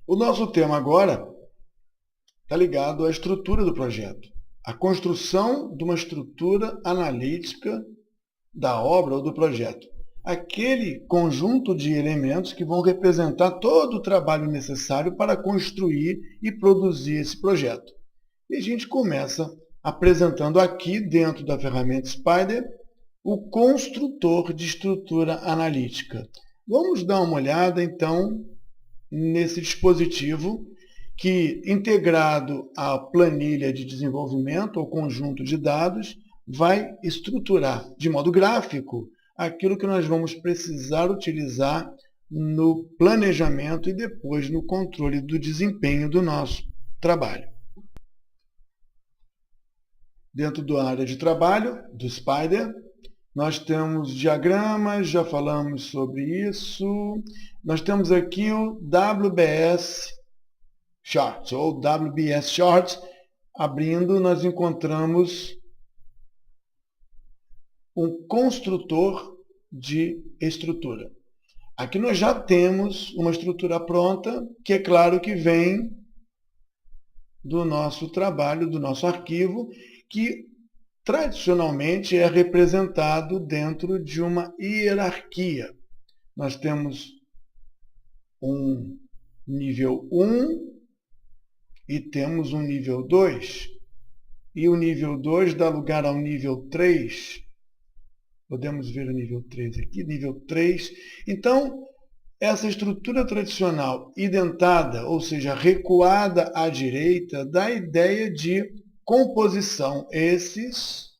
O nosso tema agora está ligado à estrutura do projeto. A construção de uma estrutura analítica da obra ou do projeto. Aquele conjunto de elementos que vão representar todo o trabalho necessário para construir e produzir esse projeto. E a gente começa apresentando aqui, dentro da ferramenta Spider, o construtor de estrutura analítica. Vamos dar uma olhada, então, nesse dispositivo que, integrado à planilha de desenvolvimento ou conjunto de dados, vai estruturar de modo gráfico aquilo que nós vamos precisar utilizar no planejamento e depois no controle do desempenho do nosso trabalho. Dentro da área de trabalho do Spider, nós temos diagramas, já falamos sobre isso. Nós temos aqui o WBS Chart, ou WBS Chart. Abrindo, nós encontramos um construtor de estrutura. Aqui nós já temos uma estrutura pronta, que é claro que vem do nosso trabalho, do nosso arquivo, que tradicionalmente é representado dentro de uma hierarquia. Nós temos um nível 1 e temos um nível 2. E o nível 2 dá lugar ao nível 3. Podemos ver o nível 3 aqui, nível 3. Então, essa estrutura tradicional identada, ou seja, recuada à direita, dá a ideia de composição. Esses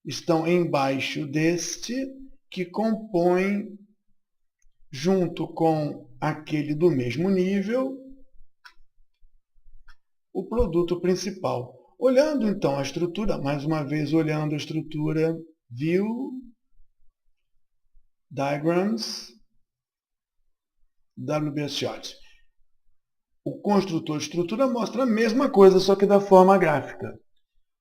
estão embaixo deste, que compõe, junto com aquele do mesmo nível, o produto principal. Olhando então a estrutura, mais uma vez olhando a estrutura, View, Diagrams, WBS Chart. O construtor de estrutura mostra a mesma coisa, só que da forma gráfica.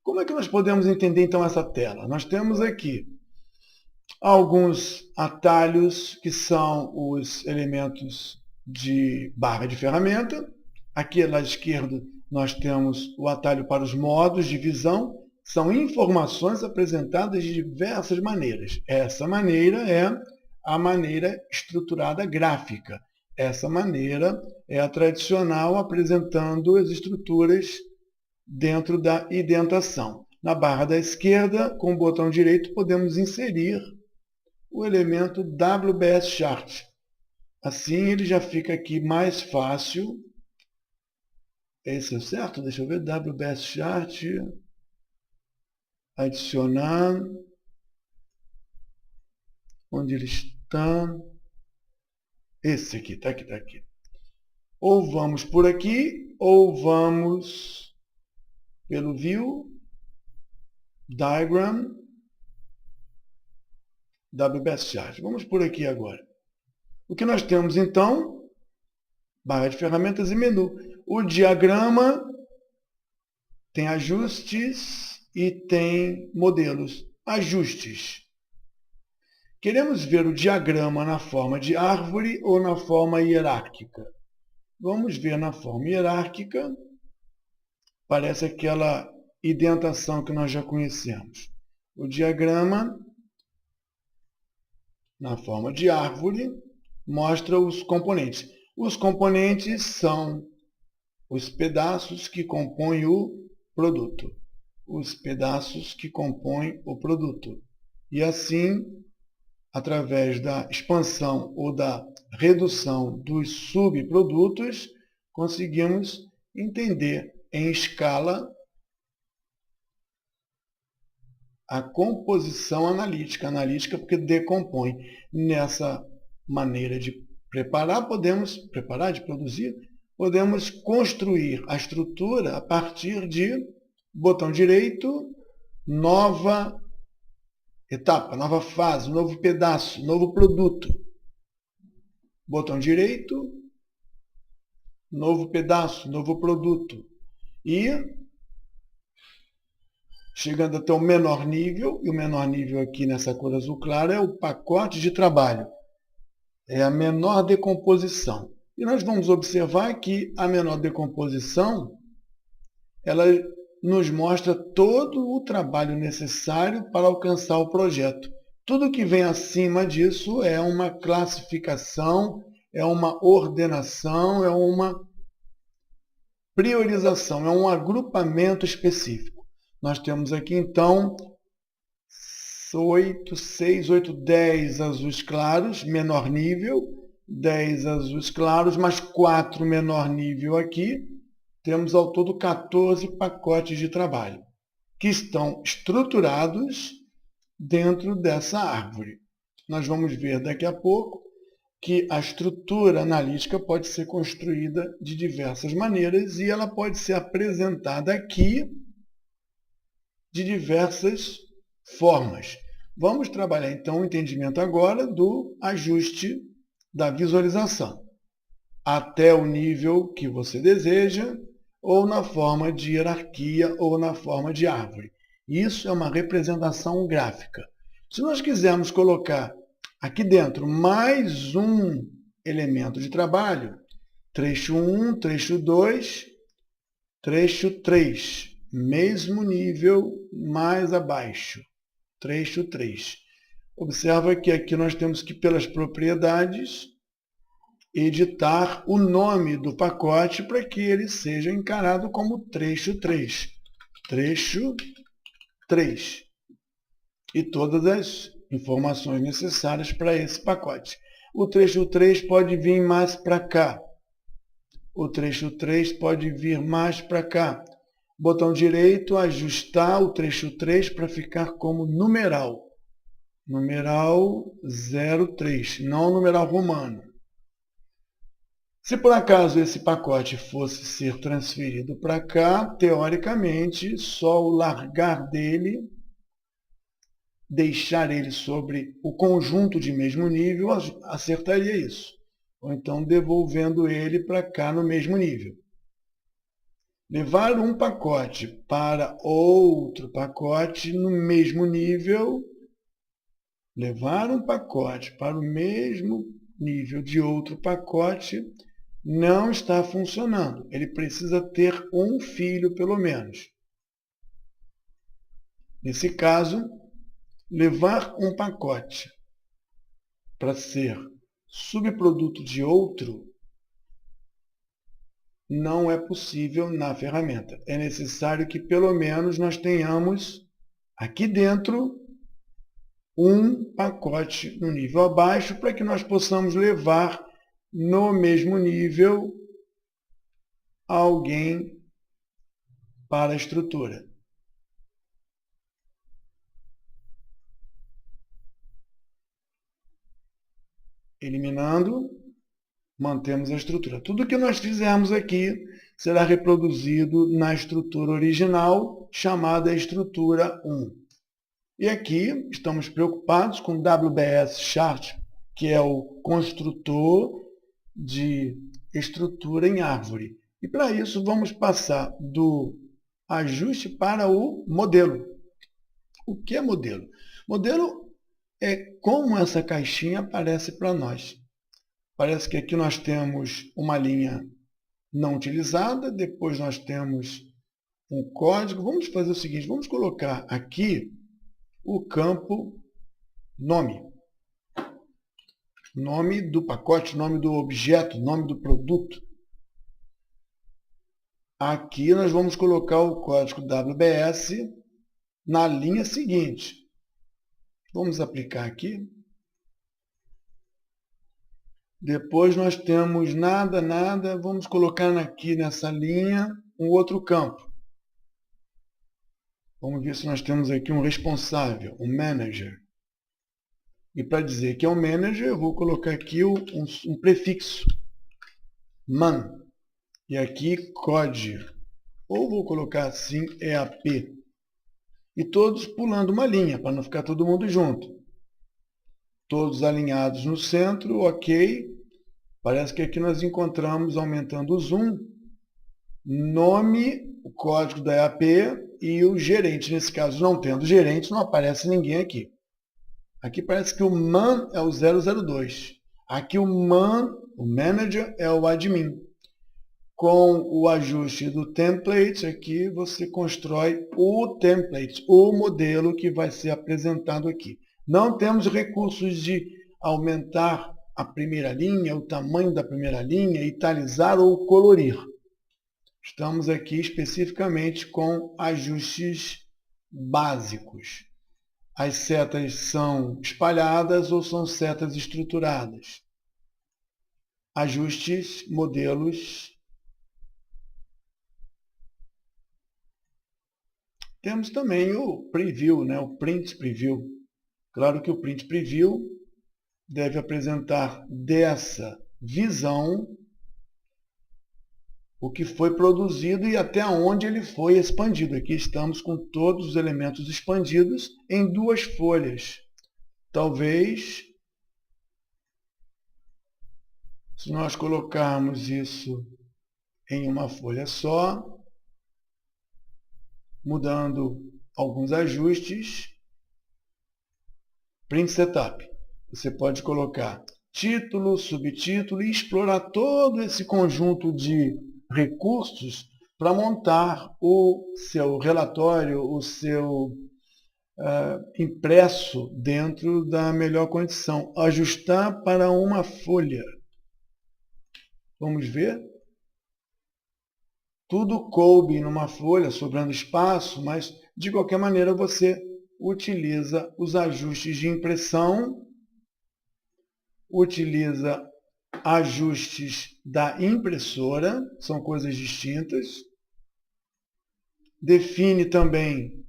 Como é que nós podemos entender então essa tela? Nós temos aqui alguns atalhos que são os elementos de barra de ferramenta. Aqui ao lado esquerdo nós temos o atalho para os modos de visão. São informações apresentadas de diversas maneiras. Essa maneira é a maneira estruturada gráfica. Essa maneira é a tradicional, apresentando as estruturas dentro da indentação. Na barra da esquerda, com o botão direito, podemos inserir o elemento WBS Chart. Assim, ele já fica aqui mais fácil. Esse é o certo? Deixa eu ver. WBS Chart. Adicionar. Onde ele está? Esse aqui, está aqui, está aqui. Ou vamos por aqui, ou vamos pelo View, Diagram, WBS Chart. Vamos por aqui agora. O que nós temos então? Barra de ferramentas e menu. O diagrama tem ajustes e tem modelos. Ajustes. Queremos ver o diagrama na forma de árvore ou na forma hierárquica? Vamos ver na forma hierárquica. Parece aquela indentação que nós já conhecemos. O diagrama, na forma de árvore, mostra os componentes. Os componentes são os pedaços que compõem o produto. Os pedaços que compõem o produto. E assim, através da expansão ou da redução dos subprodutos, conseguimos entender em escala a composição analítica. Analítica porque decompõe. Nessa maneira de de produzir, podemos construir a estrutura a partir de botão direito, nova etapa, nova fase, novo pedaço, novo produto. Botão direito, novo pedaço, novo produto. E, chegando até o menor nível, e o menor nível aqui nessa cor azul clara é o pacote de trabalho. É a menor decomposição. E nós vamos observar que a menor decomposição, ela nos mostra todo o trabalho necessário para alcançar o projeto. Tudo que vem acima disso é uma classificação, é uma ordenação, é uma priorização, é um agrupamento específico. Nós temos aqui, então, 8, 6, 8, 10 azuis claros, menor nível, 10 azuis claros, mais 4 menor nível aqui. Temos ao todo 14 pacotes de trabalho, que estão estruturados dentro dessa árvore. Nós vamos ver daqui a pouco que a estrutura analítica pode ser construída de diversas maneiras e ela pode ser apresentada aqui de diversas formas. Vamos trabalhar então o entendimento agora do ajuste da visualização, até o nível que você deseja, ou na forma de hierarquia, ou na forma de árvore. Isso é uma representação gráfica. Se nós quisermos colocar aqui dentro mais um elemento de trabalho, trecho 1, trecho 2, trecho 3, mesmo nível mais abaixo, trecho 3. Observa que aqui nós temos que, pelas propriedades, editar o nome do pacote para que ele seja encarado como trecho 3. Trecho 3. E todas as informações necessárias para esse pacote. O trecho 3 pode vir mais para cá. O trecho 3 pode vir mais para cá. Botão direito, ajustar o trecho 3 para ficar como numeral. Numeral 03, não numeral romano. Se por acaso esse pacote fosse ser transferido para cá, teoricamente, só o largar dele, deixar ele sobre o conjunto de mesmo nível, acertaria isso. Ou então devolvendo ele para cá no mesmo nível. Levar um pacote para outro pacote no mesmo nível, levar um pacote para o mesmo nível de outro pacote, não está funcionando. Ele precisa ter um filho, pelo menos. Nesse caso, levar um pacote para ser subproduto de outro não é possível na ferramenta. É necessário que, pelo menos, nós tenhamos aqui dentro um pacote no nível abaixo para que nós possamos levar no mesmo nível alguém para a estrutura. Eliminando, mantemos a estrutura. Tudo que nós fizermos aqui será reproduzido na estrutura original, chamada estrutura 1. E aqui estamos preocupados com WBS Chart, que é o construtor de estrutura em árvore. E para isso vamos passar do ajuste para o modelo. O que é modelo? Modelo é como essa caixinha aparece para nós. Parece que aqui nós temos uma linha não utilizada, depois nós temos um código. Vamos fazer o seguinte, vamos colocar aqui o campo nome. Nome do pacote, nome do objeto, nome do produto. Aqui nós vamos colocar o código WBS na linha seguinte. Vamos aplicar aqui. Depois nós temos nada, nada. Vamos colocar aqui nessa linha um outro campo. Vamos ver se nós temos aqui um responsável, um manager. E para dizer que é um manager, eu vou colocar aqui um prefixo, man. E aqui, code. Ou vou colocar assim, EAP. E todos pulando uma linha, para não ficar todo mundo junto. Todos alinhados no centro, ok. Parece que aqui nós encontramos, aumentando o zoom, nome, o código da EAP e o gerente. Nesse caso, não tendo gerente, não aparece ninguém aqui. Aqui parece que o man é o 002. Aqui o man O manager é o admin. Com o ajuste do template, aqui você constrói o template, o modelo que vai ser apresentado aqui. Não temos recursos de aumentar a primeira linha, o tamanho da primeira linha, italizar ou colorir. Estamos aqui especificamente com ajustes básicos. As setas são espalhadas ou são setas estruturadas. Ajustes, modelos. Temos também o preview, né? O print preview. Claro que o print preview deve apresentar dessa visão o que foi produzido e até onde ele foi expandido. Aqui estamos com todos os elementos expandidos em 2 folhas. Talvez, se nós colocarmos isso em uma folha só, mudando alguns ajustes, print setup. Você pode colocar título, subtítulo e explorar todo esse conjunto de recursos para montar o seu relatório, o seu impresso dentro da melhor condição. Ajustar para uma folha. Vamos ver? Tudo coube numa folha, sobrando espaço, mas de qualquer maneira você utiliza os ajustes de impressão, utiliza ajustes da impressora, são coisas distintas. Define também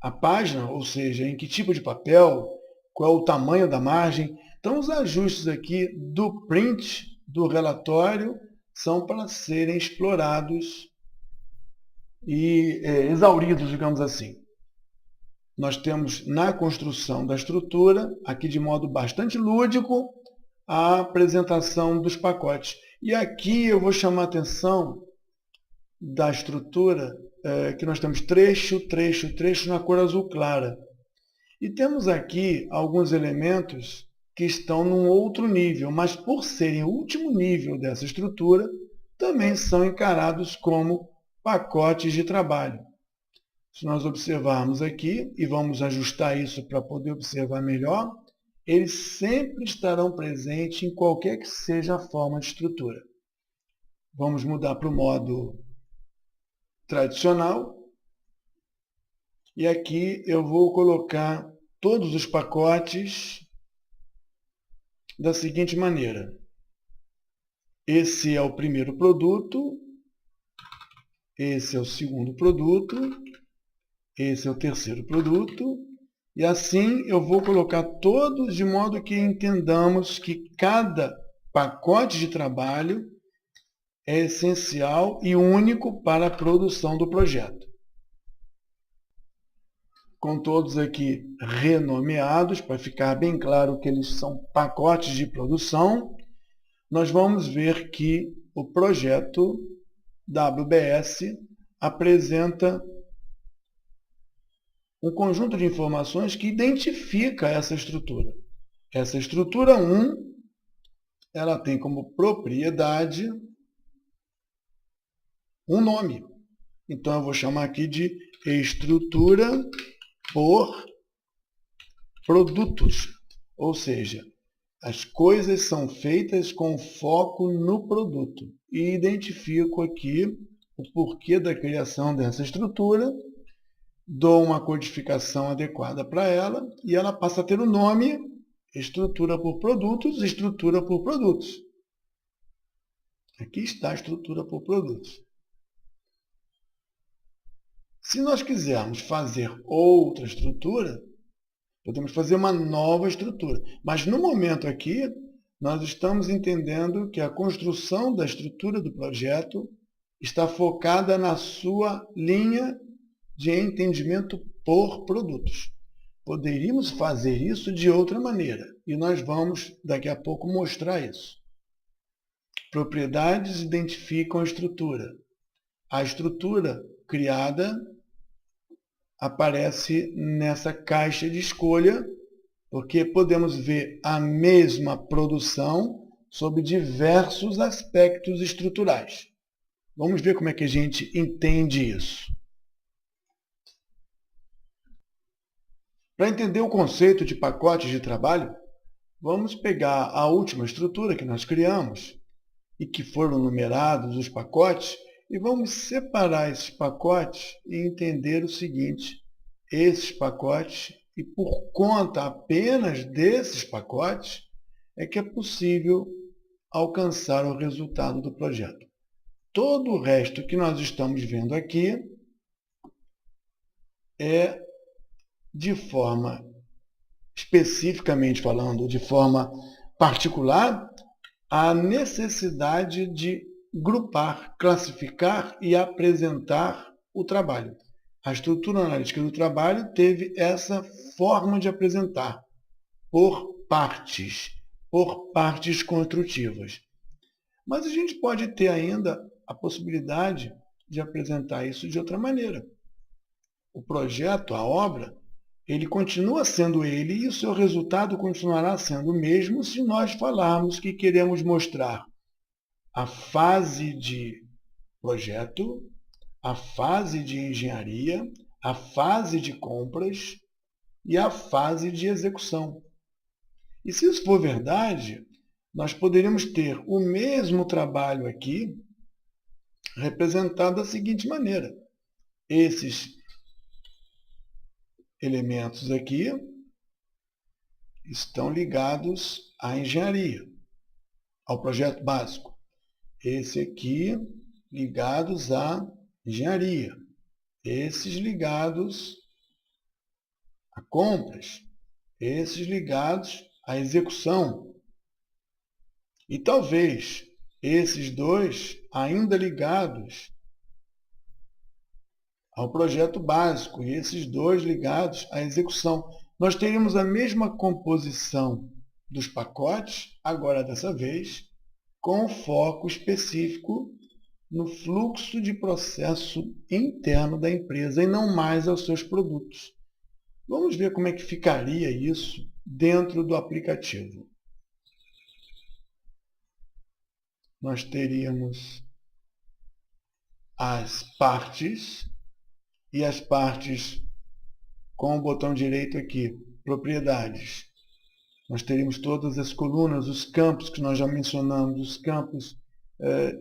a página, ou seja, em que tipo de papel, qual é o tamanho da margem. Então, os ajustes aqui do print, do relatório, são para serem explorados e exauridos, digamos assim. Nós temos na construção da estrutura, aqui de modo bastante lúdico, a apresentação dos pacotes. E aqui eu vou chamar a atenção da estrutura, que nós temos trecho, trecho, trecho na cor azul clara. E temos aqui alguns elementos que estão num outro nível, mas por serem o último nível dessa estrutura, também são encarados como pacotes de trabalho. Se nós observarmos aqui, e vamos ajustar isso para poder observar melhor, eles sempre estarão presentes em qualquer que seja a forma de estrutura. Vamos mudar para o modo tradicional. E aqui eu vou colocar todos os pacotes da seguinte maneira. Esse é o primeiro produto, esse é o segundo produto, esse é o terceiro produto, e assim eu vou colocar todos de modo que entendamos que cada pacote de trabalho é essencial e único para a produção do projeto. Com todos aqui renomeados, para ficar bem claro que eles são pacotes de produção, nós vamos ver que o projeto WBS apresenta um conjunto de informações que identifica essa estrutura. Essa estrutura 1, ela tem como propriedade um nome. Então, eu vou chamar aqui de estrutura por produtos. Ou seja, as coisas são feitas com foco no produto. E identifico aqui o porquê da criação dessa estrutura, dou uma codificação adequada para ela e ela passa a ter o nome estrutura por produtos, estrutura por produtos. Aqui está a estrutura por produtos. Se nós quisermos fazer outra estrutura, podemos fazer uma nova estrutura. Mas no momento aqui, nós estamos entendendo que a construção da estrutura do projeto está focada na sua linha de entendimento por produtos. Poderíamos fazer isso de outra maneira, e nós vamos daqui a pouco mostrar isso. Propriedades identificam a estrutura. A estrutura criada aparece nessa caixa de escolha, porque podemos ver a mesma produção sob diversos aspectos estruturais. Vamos ver como é que a gente entende isso. Para entender o conceito de pacotes de trabalho, vamos pegar a última estrutura que nós criamos e que foram numerados os pacotes e vamos separar esses pacotes e entender o seguinte: esses pacotes, e por conta apenas desses pacotes, é que é possível alcançar o resultado do projeto. Todo o resto que nós estamos vendo aqui é, de forma, especificamente falando, de forma particular, a necessidade de grupar, classificar e apresentar o trabalho. A estrutura analítica do trabalho teve essa forma de apresentar, por partes construtivas. Mas a gente pode ter ainda a possibilidade de apresentar isso de outra maneira. O projeto, a obra, ele continua sendo ele e o seu resultado continuará sendo o mesmo se nós falarmos que queremos mostrar a fase de projeto, a fase de engenharia, a fase de compras e a fase de execução. E se isso for verdade, nós poderíamos ter o mesmo trabalho aqui representado da seguinte maneira. Esses elementos aqui estão ligados à engenharia, ao projeto básico. Esse aqui ligados à engenharia. Esses ligados a compras. Esses ligados à execução. E talvez esses dois ainda ligados ao projeto básico e esses dois ligados à execução. Nós teríamos a mesma composição dos pacotes, agora dessa vez, com foco específico no fluxo de processo interno da empresa e não mais aos seus produtos. Vamos ver como é que ficaria isso dentro do aplicativo. Nós teríamos as partes, e as partes com o botão direito aqui, propriedades. Nós teríamos todas as colunas, os campos que nós já mencionamos, os campos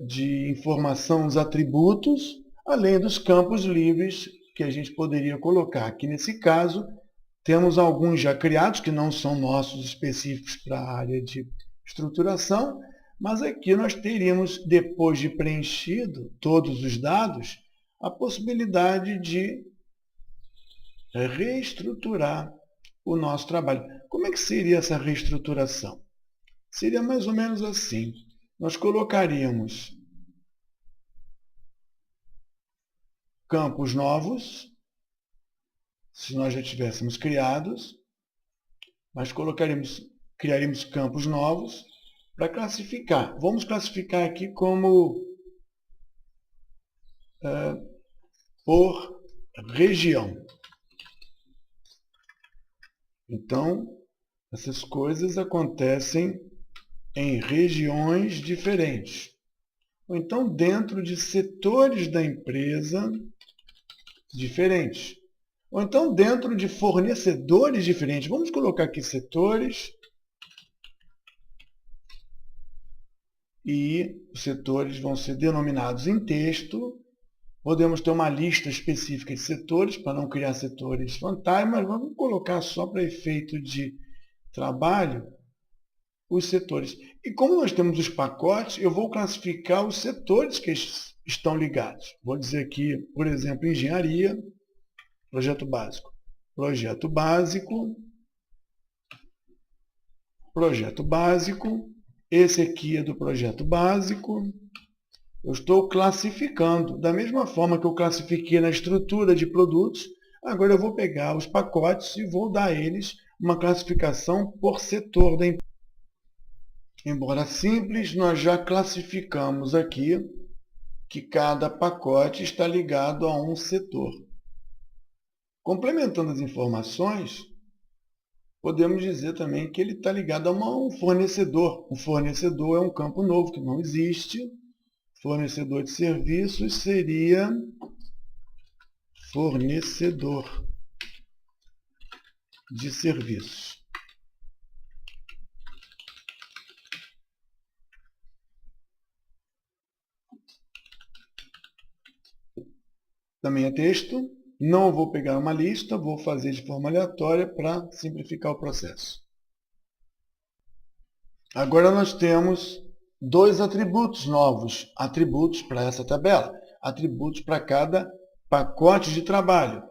de informação, os atributos, além dos campos livres que a gente poderia colocar. Aqui nesse caso, temos alguns já criados, que não são nossos específicos para a área de estruturação, mas aqui nós teríamos, depois de preenchido todos os dados, a possibilidade de reestruturar o nosso trabalho. Como é que seria essa reestruturação? Seria mais ou menos assim. Nós colocaríamos campos novos, se nós já tivéssemos criados, mas criaríamos campos novos para classificar. Vamos classificar aqui como por região. Então, essas coisas acontecem em regiões diferentes. Ou então, dentro de setores da empresa diferentes. Ou então, dentro de fornecedores diferentes. Vamos colocar aqui setores. E os setores vão ser denominados em texto. Podemos ter uma lista específica de setores, para não criar setores fantasmas, mas vamos colocar só para efeito de trabalho os setores. E como nós temos os pacotes, eu vou classificar os setores que estão ligados. Vou dizer aqui, por exemplo, engenharia, projeto básico. Projeto básico, projeto básico. Esse aqui é do projeto básico. Eu estou classificando. Da mesma forma que eu classifiquei na estrutura de produtos, agora eu vou pegar os pacotes e vou dar a eles uma classificação por setor da empresa. Embora simples, nós já classificamos aqui que cada pacote está ligado a um setor. Complementando as informações, podemos dizer também que ele está ligado a um fornecedor. Um fornecedor é um campo novo que não existe. Fornecedor de serviços seria fornecedor de serviços. Também é texto. Não vou pegar uma lista, vou fazer de forma aleatória para simplificar o processo. Agora nós temos dois atributos novos, atributos para essa tabela, atributos para cada pacote de trabalho.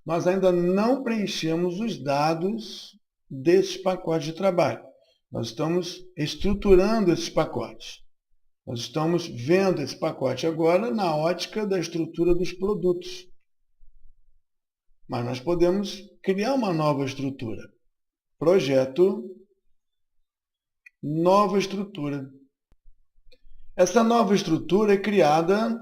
Nós ainda não preenchemos os dados desses pacotes de trabalho. Nós estamos estruturando esses pacotes. Nós estamos vendo esse pacote agora na ótica da estrutura dos produtos. Mas nós podemos criar uma nova estrutura. Projeto, nova estrutura. Essa nova estrutura é criada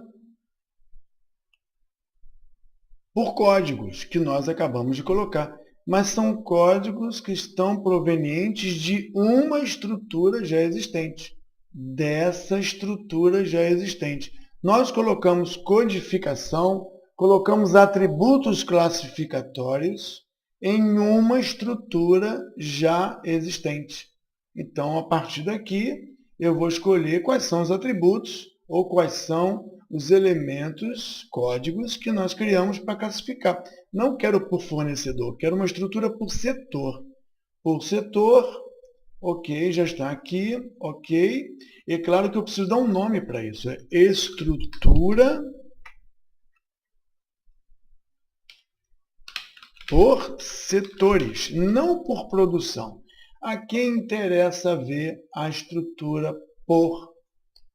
por códigos que nós acabamos de colocar, mas são códigos que estão provenientes de uma estrutura já existente, dessa estrutura já existente. Nós colocamos codificação, colocamos atributos classificatórios em uma estrutura já existente. Então, a partir daqui, eu vou escolher quais são os atributos ou quais são os elementos, códigos que nós criamos para classificar. Não quero por fornecedor, quero uma estrutura por setor. Por setor, ok, já está aqui, ok. E é claro que eu preciso dar um nome para isso. É estrutura por setores, não por produção. A quem interessa ver a estrutura por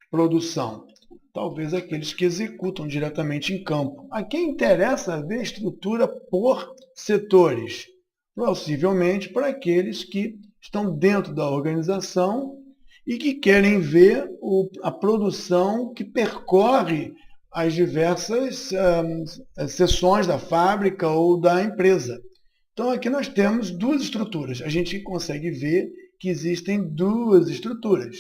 produção? Talvez aqueles que executam diretamente em campo. A quem interessa ver a estrutura por setores? Possivelmente para aqueles que estão dentro da organização e que querem ver a produção que percorre as diversas seções da fábrica ou da empresa. Então, aqui nós temos duas estruturas. A gente consegue ver que existem duas estruturas.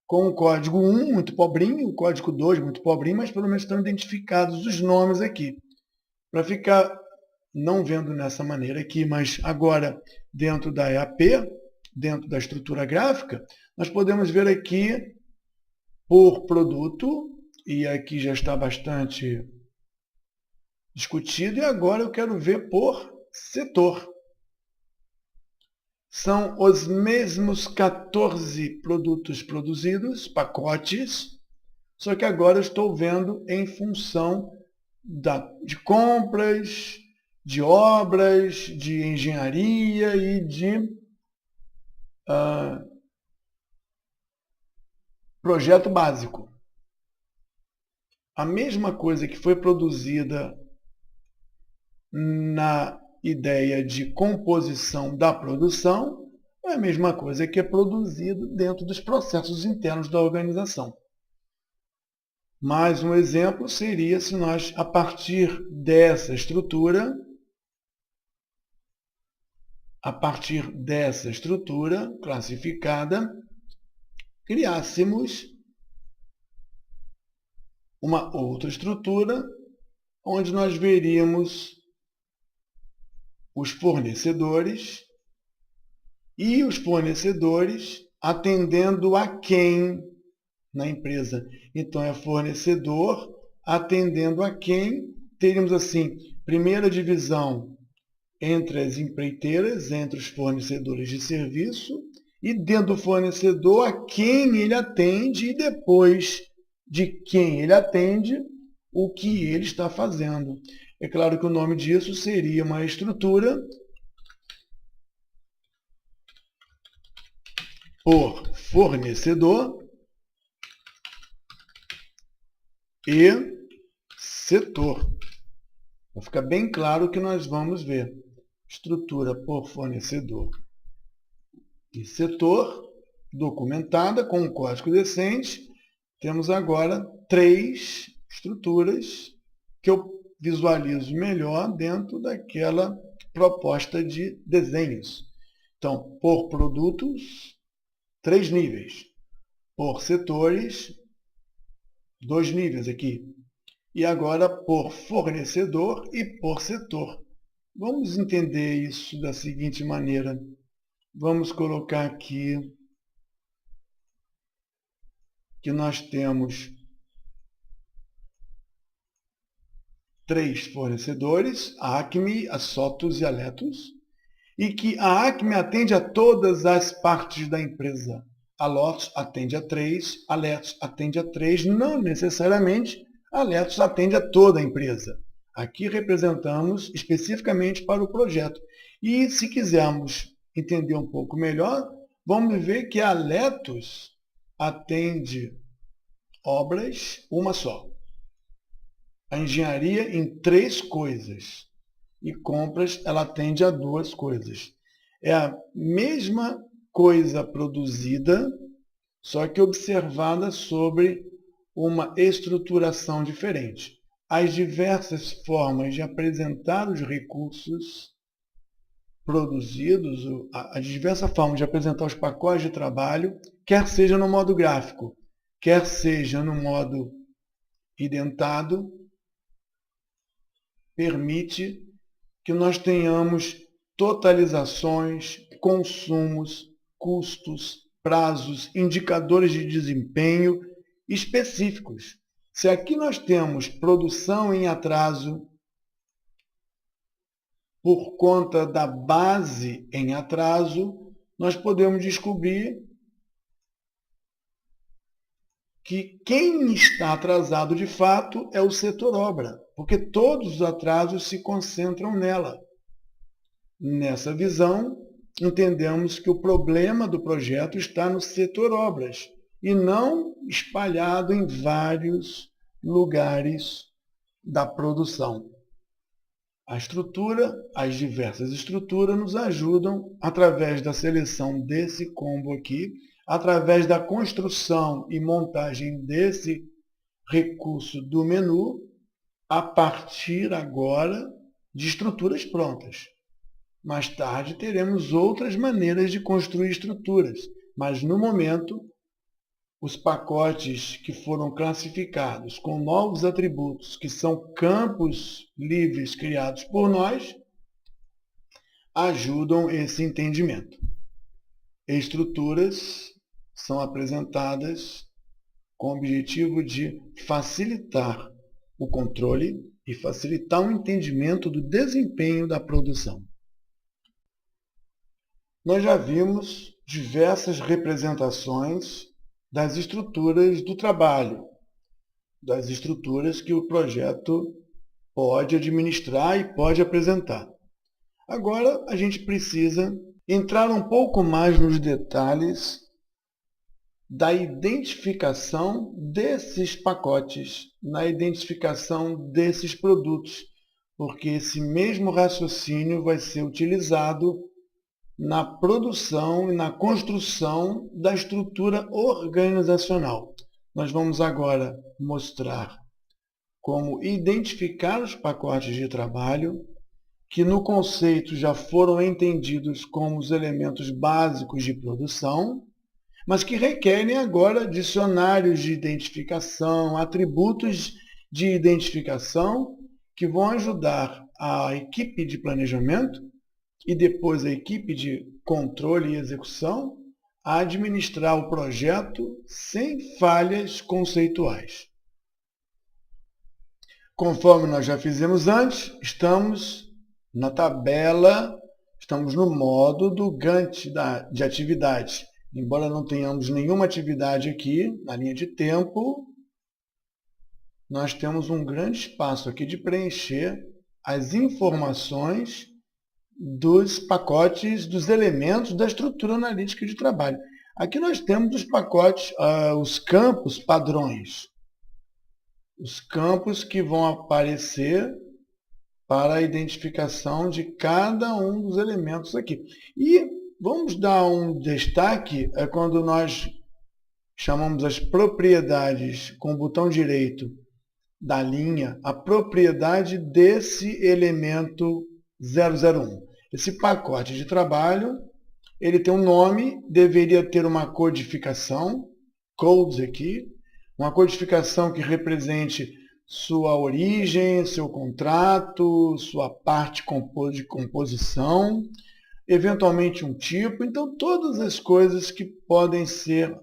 Com o código 1 muito pobrinho, o código 2 muito pobrinho, mas pelo menos estão identificados os nomes aqui. Para ficar não vendo nessa maneira aqui, mas agora dentro da EAP, dentro da estrutura gráfica, nós podemos ver aqui por produto, e aqui já está bastante discutido, e agora eu quero ver por setor. São os mesmos 14 produtos produzidos, pacotes, só que agora eu estou vendo em função de compras, de obras, de engenharia e de projeto básico. A mesma coisa que foi produzida na ideia de composição da produção é a mesma coisa que é produzido dentro dos processos internos da organização. Mais um exemplo seria se nós, a partir dessa estrutura classificada, criássemos uma outra estrutura onde nós veríamos os fornecedores e os fornecedores atendendo a quem na empresa. Então, é fornecedor atendendo a quem. Teríamos assim, primeira divisão entre as empreiteiras, entre os fornecedores de serviço, e dentro do fornecedor a quem ele atende, e depois de quem ele atende, o que ele está fazendo. É claro que o nome disso seria uma estrutura por fornecedor e setor. Vai ficar bem claro o que nós vamos ver. Estrutura por fornecedor e setor, documentada com um código decente. Temos agora 3 estruturas que eu visualizo melhor dentro daquela proposta de desenhos. Então, por produtos, 3 níveis. Por setores, 2 níveis aqui. E agora por fornecedor e por setor. Vamos entender isso da seguinte maneira. Vamos colocar aqui que nós temos 3 fornecedores, a Acme, a Sotus e a Letus, e que a Acme atende a todas as partes da empresa. A Lotus atende a 3, a Letus atende a 3, não necessariamente a Letus atende a toda a empresa. Aqui representamos especificamente para o projeto. E se quisermos entender um pouco melhor, vamos ver que a Letus atende obras, uma só. A engenharia em 3 coisas. E compras, ela atende a 2 coisas. É a mesma coisa produzida, só que observada sobre uma estruturação diferente. As diversas formas de apresentar os recursos produzidos, as diversas formas de apresentar os pacotes de trabalho, quer seja no modo gráfico, quer seja no modo identado, permite que nós tenhamos totalizações, consumos, custos, prazos, indicadores de desempenho específicos. Se aqui nós temos produção em atraso por conta da base em atraso, nós podemos descobrir que quem está atrasado de fato é o setor obra, porque todos os atrasos se concentram nela. Nessa visão, entendemos que o problema do projeto está no setor obras e não espalhado em vários lugares da produção. A estrutura, as diversas estruturas nos ajudam, através da seleção desse combo aqui, através da construção e montagem desse recurso do menu, a partir agora de estruturas prontas. Mais tarde teremos outras maneiras de construir estruturas, mas no momento, os pacotes que foram classificados com novos atributos, que são campos livres criados por nós, ajudam esse entendimento. Estruturas são apresentadas com o objetivo de facilitar o controle e facilitar o entendimento do desempenho da produção. Nós já vimos diversas representações das estruturas do trabalho, das estruturas que o projeto pode administrar e pode apresentar. Agora a gente precisa entrar um pouco mais nos detalhes da identificação desses pacotes, na identificação desses produtos, porque esse mesmo raciocínio vai ser utilizado na produção e na construção da estrutura organizacional. Nós vamos agora mostrar como identificar os pacotes de trabalho, que no conceito já foram entendidos como os elementos básicos de produção, mas que requerem agora dicionários de identificação, atributos de identificação que vão ajudar a equipe de planejamento e depois a equipe de controle e execução a administrar o projeto sem falhas conceituais. Conforme nós já fizemos antes, estamos na tabela, estamos no modo do Gantt de atividades. Embora não tenhamos nenhuma atividade aqui na linha de tempo, nós temos um grande espaço aqui de preencher as informações dos pacotes, dos elementos da estrutura analítica de trabalho. Aqui nós temos os pacotes, os campos padrões, os campos que vão aparecer para a identificação de cada um dos elementos aqui. E vamos dar um destaque quando nós chamamos as propriedades com o botão direito da linha, a propriedade desse elemento 001. Esse pacote de trabalho Ele tem um nome, deveria ter uma codificação, codes aqui, uma codificação que represente sua origem, seu contrato, sua parte de composição, eventualmente um tipo. Então, todas as coisas que podem ser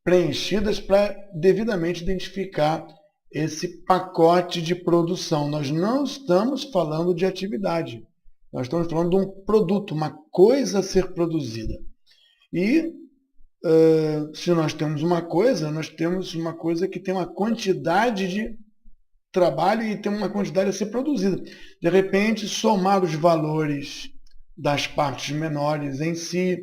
preenchidas para devidamente identificar esse pacote de produção. Nós não estamos falando de atividade. Nós estamos falando de um produto, uma coisa a ser produzida. E se nós temos uma coisa que tem uma quantidade de trabalho e tem uma quantidade a ser produzida. De repente, somar os valores das partes menores em si,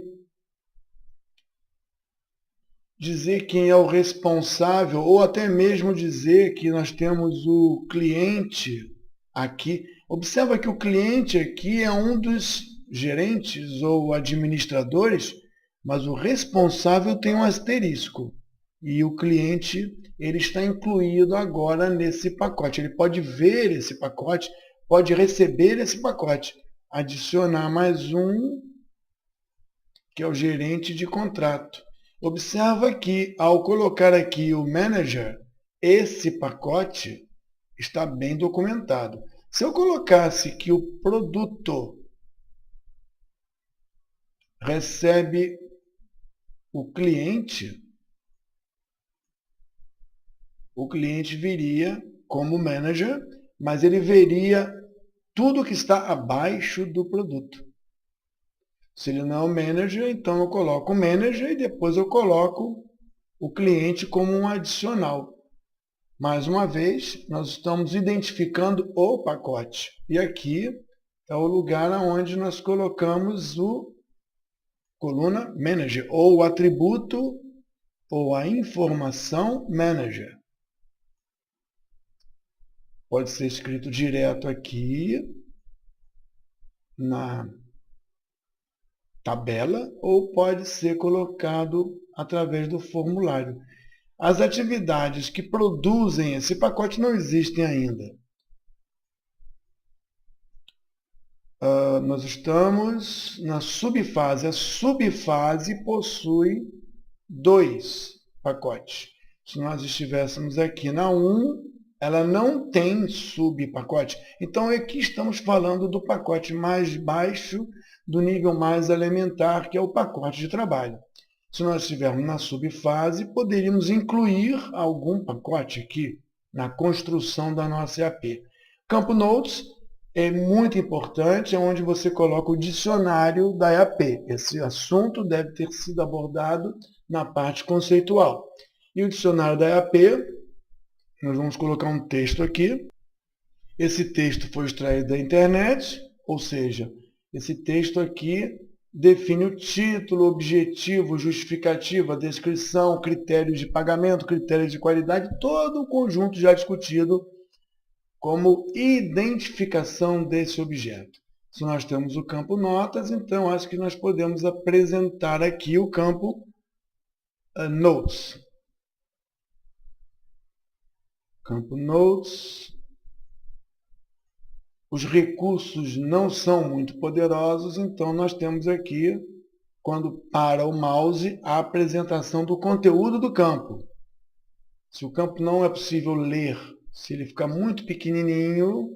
dizer quem é o responsável, ou até mesmo dizer que nós temos o cliente aqui. Observa que o cliente aqui é um dos gerentes ou administradores, mas o responsável tem um asterisco. E o cliente, ele está incluído agora nesse pacote. Ele pode ver esse pacote, pode receber esse pacote. Adicionar mais um, que é o gerente de contrato. Observa que, ao colocar aqui o manager, esse pacote está bem documentado. Se eu colocasse que o produto recebe o cliente viria como manager, mas ele veria tudo que está abaixo do produto. Se ele não é o manager, então eu coloco o manager e depois eu coloco o cliente como um adicional. Mais uma vez, nós estamos identificando o pacote. E aqui é o lugar onde nós colocamos o coluna manager, ou o atributo, ou a informação manager. Pode ser escrito direto aqui na tabela, ou pode ser colocado através do formulário. As atividades que produzem esse pacote não existem ainda. Nós estamos na subfase. A subfase possui 2 pacotes. Se nós estivéssemos aqui na 1, ela não tem subpacote. Então, aqui estamos falando do pacote mais baixo, do nível mais elementar, que é o pacote de trabalho. Se nós estivermos na subfase, poderíamos incluir algum pacote aqui na construção da nossa EAP. Campo Notes é muito importante, é onde você coloca o dicionário da EAP. Esse assunto deve ter sido abordado na parte conceitual. E o dicionário da EAP, nós vamos colocar um texto aqui. Esse texto foi extraído da internet, ou seja, esse texto aqui define o título, objetivo, justificativa, descrição, critérios de pagamento, critérios de qualidade, todo o conjunto já discutido como identificação desse objeto. Se nós temos o campo notas, então acho que nós podemos apresentar aqui o campo notes. Campo notes. Os recursos não são muito poderosos, então nós temos aqui, quando para o mouse, a apresentação do conteúdo do campo. Se o campo não é possível ler, se ele ficar muito pequenininho,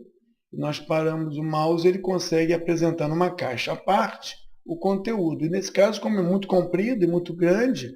nós paramos o mouse, ele consegue apresentar numa caixa à parte o conteúdo. E nesse caso, como é muito comprido e muito grande,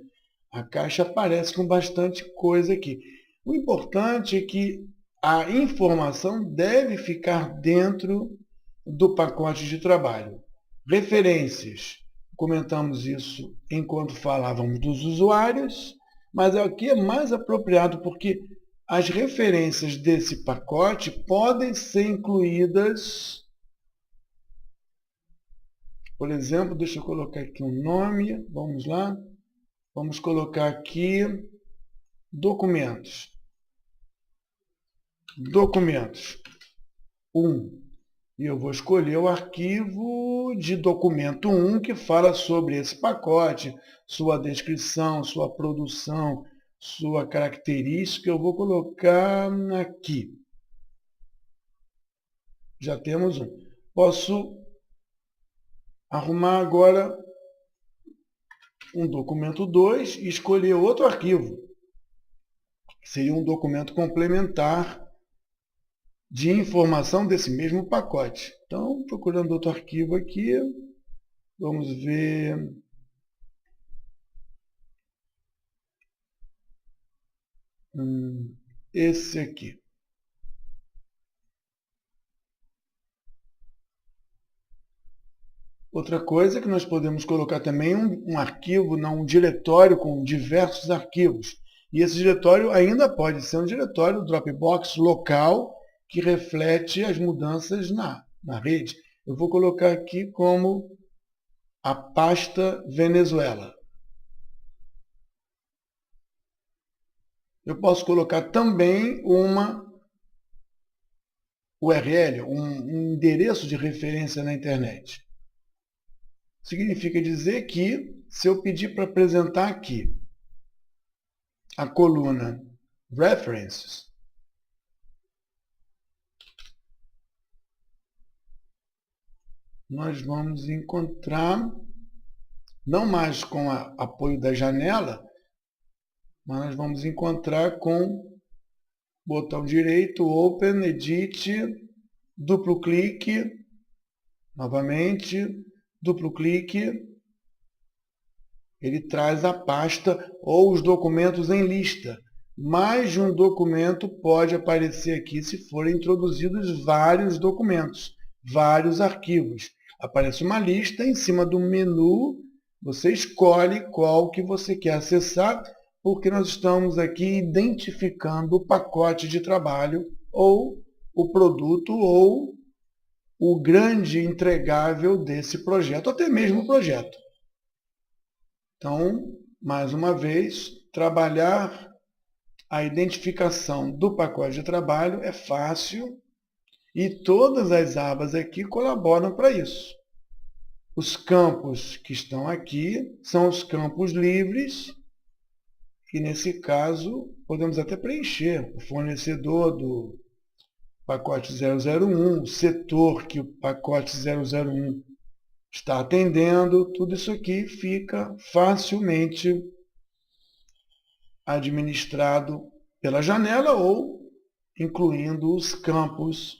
a caixa aparece com bastante coisa aqui. O importante é que a informação deve ficar dentro do pacote de trabalho. Referências. Comentamos isso enquanto falávamos dos usuários, mas aqui é mais apropriado porque as referências desse pacote podem ser incluídas. Por exemplo, deixa eu colocar aqui um nome. Vamos lá. Vamos colocar aqui documentos. Documentos 1. E eu vou escolher o arquivo de documento 1 que fala sobre esse pacote, sua descrição, sua produção, sua característica. Eu vou colocar aqui. Já temos um. Posso arrumar agora um documento 2 e escolher outro arquivo, que seria um documento complementar de informação desse mesmo pacote. Então, procurando outro arquivo aqui, vamos ver. Esse aqui. Outra coisa é que nós podemos colocar também um arquivo, um diretório com diversos arquivos. E esse diretório ainda pode ser um diretório Dropbox local que reflete as mudanças na rede. Eu vou colocar aqui como a pasta Venezuela. Eu posso colocar também uma URL, um endereço de referência na internet. Significa dizer que, se eu pedir para apresentar aqui a coluna References, nós vamos encontrar, não mais com apoio da janela, mas nós vamos encontrar com botão direito, Open, Edit, duplo clique, novamente, duplo clique, ele traz a pasta ou os documentos em lista. Mais de um documento pode aparecer aqui se forem introduzidos vários documentos, vários arquivos. Aparece uma lista em cima do menu, você escolhe qual que você quer acessar, porque nós estamos aqui identificando o pacote de trabalho ou o produto ou o grande entregável desse projeto, até mesmo o projeto. Então, mais uma vez, trabalhar a identificação do pacote de trabalho é fácil e todas as abas aqui colaboram para isso. Os campos que estão aqui são os campos livres e, nesse caso, podemos até preencher o fornecedor do pacote 001, o setor que o pacote 001 está atendendo, tudo isso aqui fica facilmente administrado pela janela ou incluindo os campos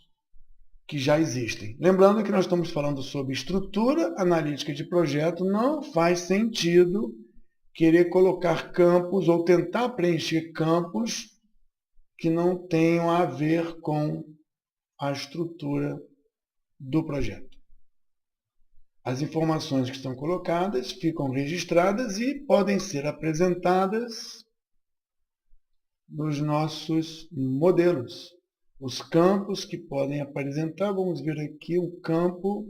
que já existem. Lembrando que nós estamos falando sobre estrutura analítica de projeto, não faz sentido querer colocar campos ou tentar preencher campos que não tenham a ver com a estrutura do projeto. As informações que estão colocadas ficam registradas e podem ser apresentadas nos nossos modelos. Os campos que podem apresentar, vamos ver aqui um campo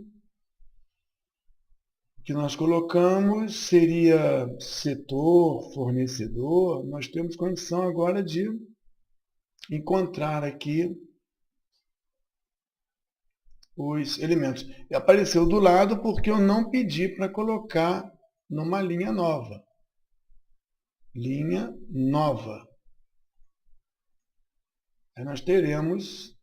que nós colocamos, seria setor, fornecedor. Nós temos condição agora de encontrar aqui os elementos. E apareceu do lado porque eu não pedi para colocar numa linha nova. Linha nova. Aí nós teremos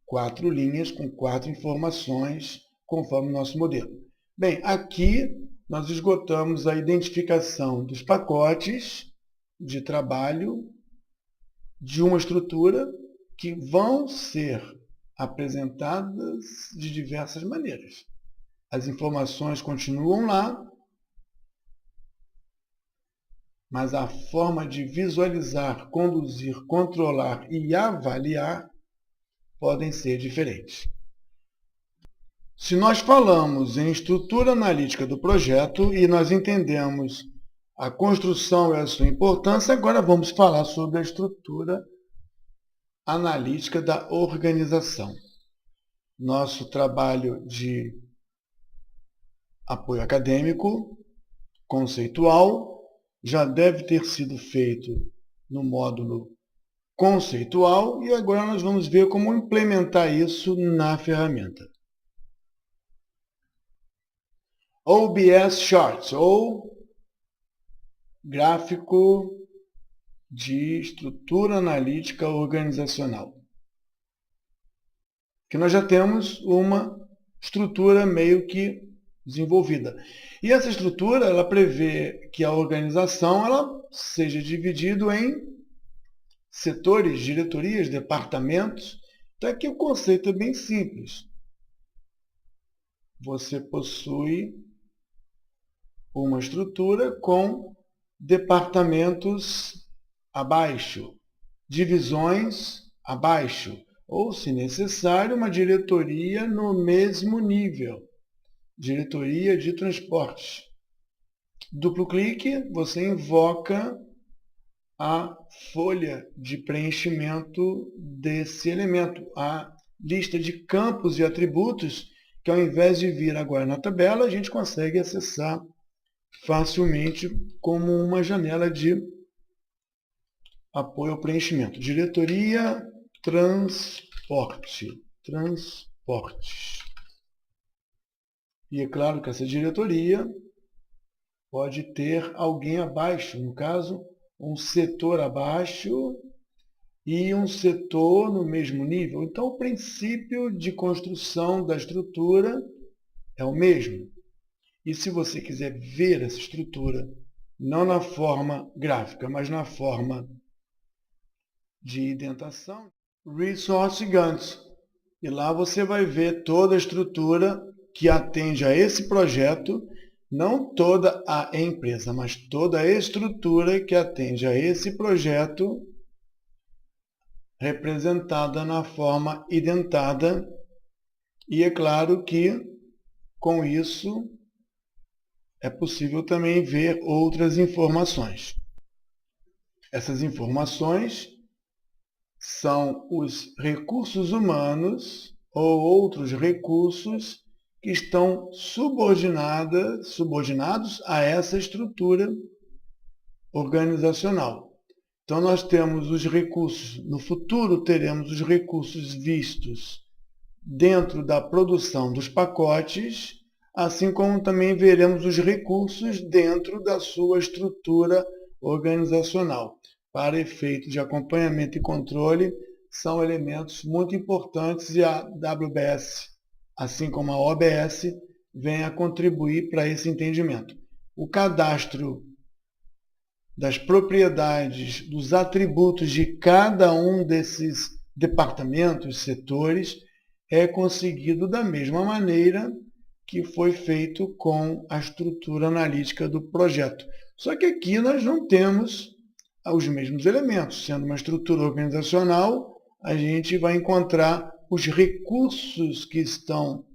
4 linhas com 4 informações conforme o nosso modelo. Bem, aqui nós esgotamos a identificação dos pacotes de trabalho de uma estrutura que vão ser apresentadas de diversas maneiras. As informações continuam lá, mas a forma de visualizar, conduzir, controlar e avaliar podem ser diferentes. Se nós falamos em estrutura analítica do projeto e nós entendemos a construção e a sua importância, agora vamos falar sobre a estrutura analítica da organização. Nosso trabalho de apoio acadêmico, conceitual, já deve ter sido feito no módulo conceitual e agora nós vamos ver como implementar isso na ferramenta. OBS Charts, ou Gráfico de Estrutura Analítica Organizacional. Que nós já temos uma estrutura meio que desenvolvida. E essa estrutura, ela prevê que a organização ela seja dividida em setores, diretorias, departamentos. Então aqui o conceito é bem simples. Você possui uma estrutura com departamentos abaixo, divisões abaixo, ou, se necessário, uma diretoria no mesmo nível. Diretoria de transportes. Duplo clique, você invoca a folha de preenchimento desse elemento, a lista de campos e atributos, que ao invés de vir agora na tabela, a gente consegue acessar facilmente como uma janela de apoio ao preenchimento. Diretoria transportes. E é claro que essa diretoria pode ter alguém abaixo, no caso, um setor abaixo e um setor no mesmo nível. Então, o princípio de construção da estrutura é o mesmo. E se você quiser ver essa estrutura, não na forma gráfica, mas na forma de indentação, Resource Gantt. E lá você vai ver toda a estrutura que atende a esse projeto, não toda a empresa, mas toda a estrutura que atende a esse projeto, representada na forma indentada. E é claro que, com isso, é possível também ver outras informações. Essas informações são os recursos humanos ou outros recursos que estão subordinados a essa estrutura organizacional. Então, nós temos os recursos, no futuro teremos os recursos vistos dentro da produção dos pacotes, assim como também veremos os recursos dentro da sua estrutura organizacional. Para efeito de acompanhamento e controle, são elementos muito importantes e a WBS, assim como a OBS, vem a contribuir para esse entendimento. O cadastro das propriedades, dos atributos de cada um desses departamentos, setores, é conseguido da mesma maneira que foi feito com a estrutura analítica do projeto. Só que aqui nós não temos os mesmos elementos. Sendo uma estrutura organizacional, a gente vai encontrar os recursos que estão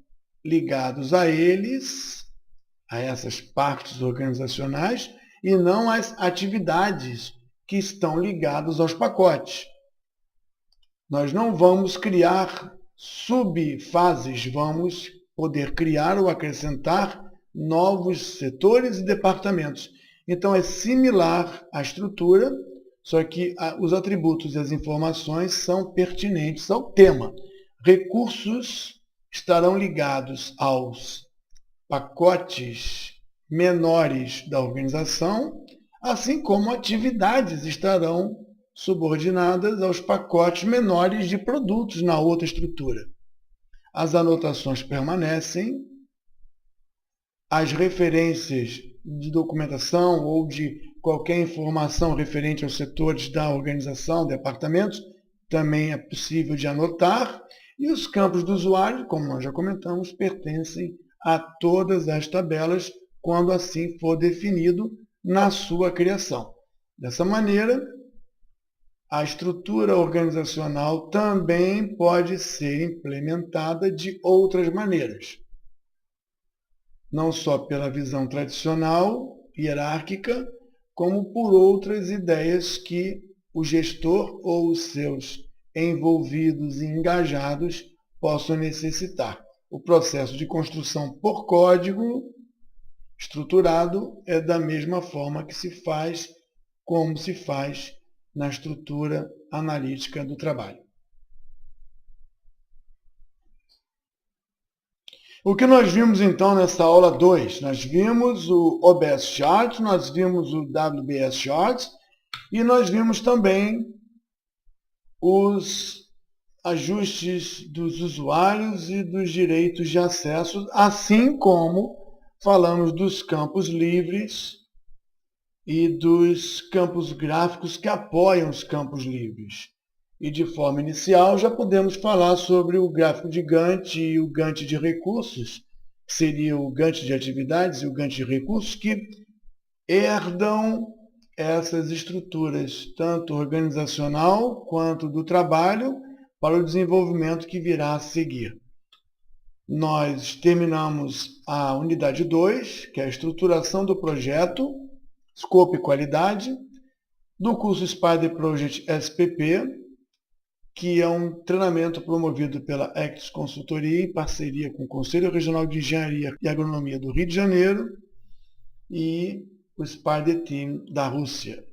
ligados a eles, a essas partes organizacionais, e não as atividades que estão ligadas aos pacotes. Nós não vamos criar subfases, vamos poder criar ou acrescentar novos setores e departamentos. Então, é similar à estrutura, só que os atributos e as informações são pertinentes ao tema. Recursos estarão ligados aos pacotes menores da organização, assim como atividades estarão subordinadas aos pacotes menores de produtos na outra estrutura. As anotações permanecem, as referências de documentação ou de qualquer informação referente aos setores da organização, departamentos, também é possível de anotar, e os campos do usuário, como nós já comentamos, pertencem a todas as tabelas, quando assim for definido na sua criação. Dessa maneira, a estrutura organizacional também pode ser implementada de outras maneiras. Não só pela visão tradicional, hierárquica, como por outras ideias que o gestor ou os seus envolvidos e engajados possam necessitar. O processo de construção por código estruturado é da mesma forma que se faz, como se faz na estrutura analítica do trabalho. O que nós vimos então nessa aula 2? Nós vimos o OBS Chart, nós vimos o WBS Chart e nós vimos também os ajustes dos usuários e dos direitos de acesso, assim como falamos dos campos livres e dos campos gráficos que apoiam os campos livres. E de forma inicial já podemos falar sobre o gráfico de Gantt e o Gantt de recursos, que seria o Gantt de atividades e o Gantt de recursos, que herdam essas estruturas, tanto organizacional quanto do trabalho, para o desenvolvimento que virá a seguir. Nós terminamos a unidade 2, que é a estruturação do projeto, escopo e qualidade, do curso Spider Project SPP, que é um treinamento promovido pela Ectos Consultoria em parceria com o Conselho Regional de Engenharia e Agronomia do Rio de Janeiro e o Spider Team da Rússia.